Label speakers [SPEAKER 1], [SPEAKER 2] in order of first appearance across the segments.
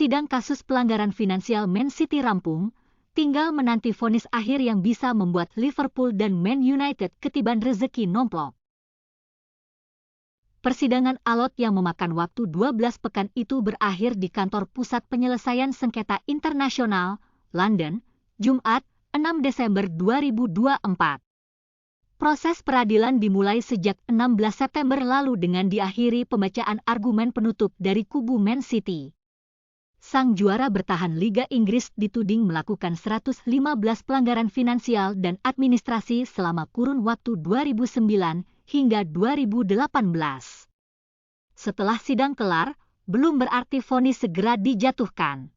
[SPEAKER 1] sidang kasus pelanggaran finansial Man City rampung, tinggal menanti vonis akhir yang bisa membuat Liverpool dan Man United ketiban rezeki nomplok. Persidangan alot yang memakan waktu 12 pekan itu berakhir di Kantor Pusat Penyelesaian Sengketa Internasional, London, Jumat, 6 Desember 2024. Proses peradilan dimulai sejak 16 September lalu dengan diakhiri pembacaan argumen penutup dari kubu Man City. Sang juara bertahan Liga Inggris dituding melakukan 115 pelanggaran finansial dan administrasi selama kurun waktu 2009 hingga 2018. Setelah sidang kelar, belum berarti vonis segera dijatuhkan.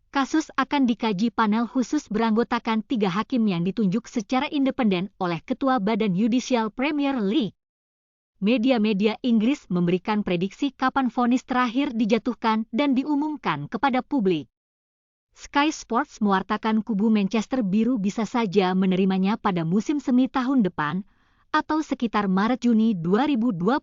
[SPEAKER 1] Kasus akan dikaji panel khusus beranggotakan 3 hakim yang ditunjuk secara independen oleh Ketua Badan Yudisial Premier League. Media-media Inggris memberikan prediksi kapan vonis terakhir dijatuhkan dan diumumkan kepada publik. Sky Sports mewartakan kubu Manchester Biru bisa saja menerimanya pada musim semi tahun depan atau sekitar Maret-Juni 2025.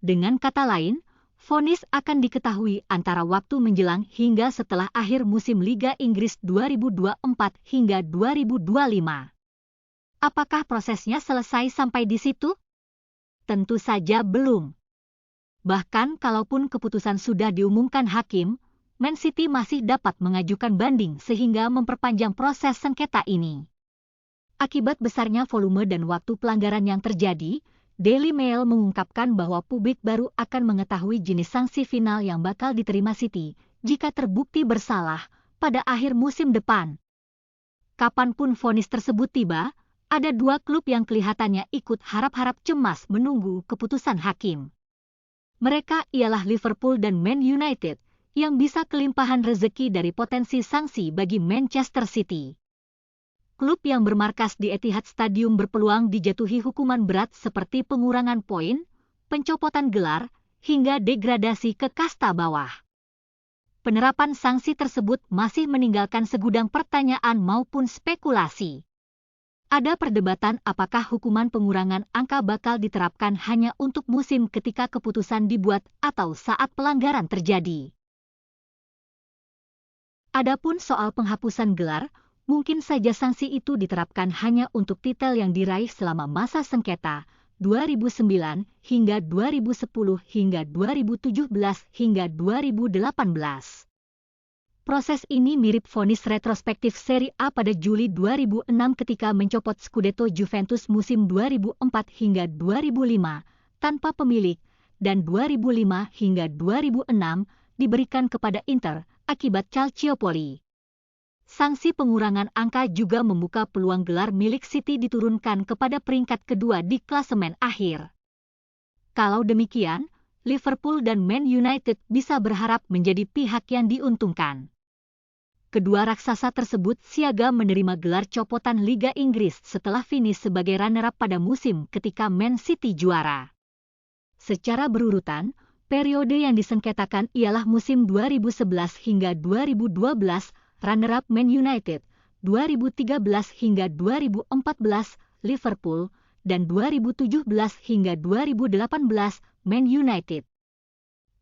[SPEAKER 1] Dengan kata lain, vonis akan diketahui antara waktu menjelang hingga setelah akhir musim Liga Inggris 2024 hingga 2025. Apakah prosesnya selesai sampai di situ? Tentu saja belum. Bahkan kalaupun keputusan sudah diumumkan hakim, Man City masih dapat mengajukan banding sehingga memperpanjang proses sengketa ini. Akibat besarnya volume dan waktu pelanggaran yang terjadi, Daily Mail mengungkapkan bahwa publik baru akan mengetahui jenis sanksi final yang bakal diterima City jika terbukti bersalah pada akhir musim depan. Kapanpun vonis tersebut tiba, ada 2 klub yang kelihatannya ikut harap-harap cemas menunggu keputusan hakim. Mereka ialah Liverpool dan Man United, yang bisa kelimpahan rezeki dari potensi sanksi bagi Manchester City. Klub yang bermarkas di Etihad Stadium berpeluang dijatuhi hukuman berat seperti pengurangan poin, pencopotan gelar, hingga degradasi ke kasta bawah. Penerapan sanksi tersebut masih meninggalkan segudang pertanyaan maupun spekulasi. Ada perdebatan apakah hukuman pengurangan angka bakal diterapkan hanya untuk musim ketika keputusan dibuat atau saat pelanggaran terjadi. Adapun soal penghapusan gelar, mungkin saja sanksi itu diterapkan hanya untuk titel yang diraih selama masa sengketa 2009 hingga 2010 hingga 2017 hingga 2018. Proses ini mirip vonis retrospektif Serie A pada Juli 2006 ketika mencopot Scudetto Juventus musim 2004 hingga 2005 tanpa pemilik dan 2005 hingga 2006 diberikan kepada Inter akibat Calciopoli. Sanksi pengurangan angka juga membuka peluang gelar milik City diturunkan kepada peringkat kedua di klasemen akhir. Kalau demikian, Liverpool dan Man United bisa berharap menjadi pihak yang diuntungkan. Kedua raksasa tersebut siaga menerima gelar copotan Liga Inggris setelah finish sebagai runner-up pada musim ketika Man City juara. Secara berurutan, periode yang disengketakan ialah musim 2011 hingga 2012, runner-up Man United, 2013 hingga 2014, Liverpool, dan 2017 hingga 2018, Man United.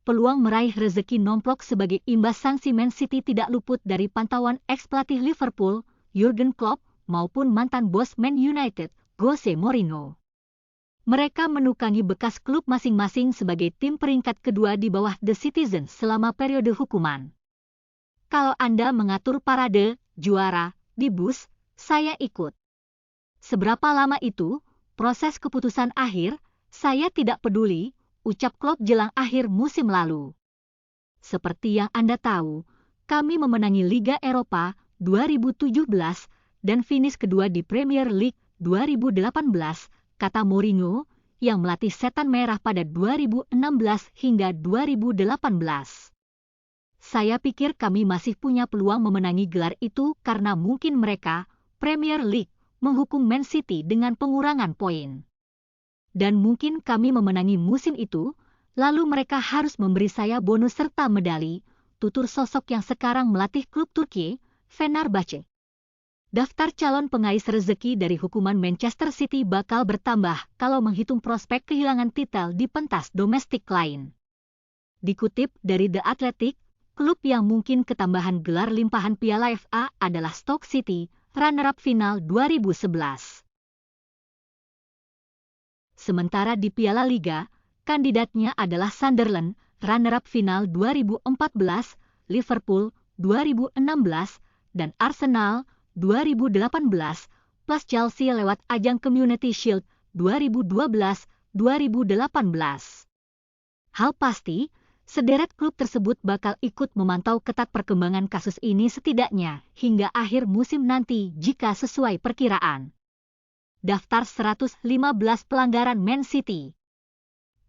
[SPEAKER 1] Peluang meraih rezeki nomplok sebagai imbas sanksi Man City tidak luput dari pantauan ex-pelatih Liverpool, Jurgen Klopp, maupun mantan bos Man United, Jose Mourinho. Mereka menukangi bekas klub masing-masing sebagai tim peringkat kedua di bawah The Citizens selama periode hukuman. Kalau Anda mengatur parade, juara, di bus, saya ikut. Seberapa lama itu, proses keputusan akhir, saya tidak peduli, ucap Klopp jelang akhir musim lalu. Seperti yang Anda tahu, kami memenangi Liga Eropa 2017 dan finish kedua di Premier League 2018, kata Mourinho, yang melatih Setan Merah pada 2016 hingga 2018. Saya pikir kami masih punya peluang memenangi gelar itu karena mungkin mereka, Premier League, menghukum Man City dengan pengurangan poin. Dan mungkin kami memenangi musim itu, lalu mereka harus memberi saya bonus serta medali, tutur sosok yang sekarang melatih klub Turki, Fenerbahce. Daftar calon pengais rezeki dari hukuman Manchester City bakal bertambah kalau menghitung prospek kehilangan titel di pentas domestik lain. Dikutip dari The Athletic, Klub yang mungkin ketambahan gelar limpahan Piala FA adalah Stoke City, runner-up final 2011. Sementara di Piala Liga, kandidatnya adalah Sunderland, runner-up final 2014, Liverpool 2016, dan Arsenal 2018, plus Chelsea lewat ajang Community Shield 2012-2018. Hal pasti, sederet klub tersebut bakal ikut memantau ketat perkembangan kasus ini setidaknya hingga akhir musim nanti jika sesuai perkiraan. Daftar 115 pelanggaran Man City.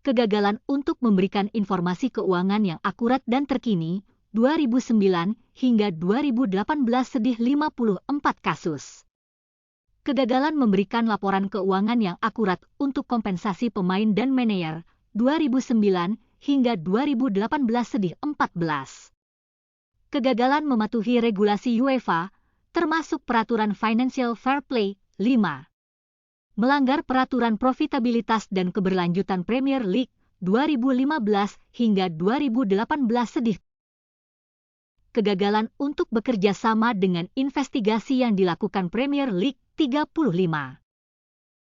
[SPEAKER 1] Kegagalan untuk memberikan informasi keuangan yang akurat dan terkini, 2009 hingga 2018 sedih 54 kasus. Kegagalan memberikan laporan keuangan yang akurat untuk kompensasi pemain dan manajer, 2009 hingga 2018 sedih 14. Kegagalan mematuhi regulasi UEFA, termasuk peraturan Financial Fair Play, 5. Melanggar peraturan profitabilitas dan keberlanjutan Premier League, 2015 hingga 2018 sedih. Kegagalan untuk bekerja sama dengan investigasi yang dilakukan Premier League, 35.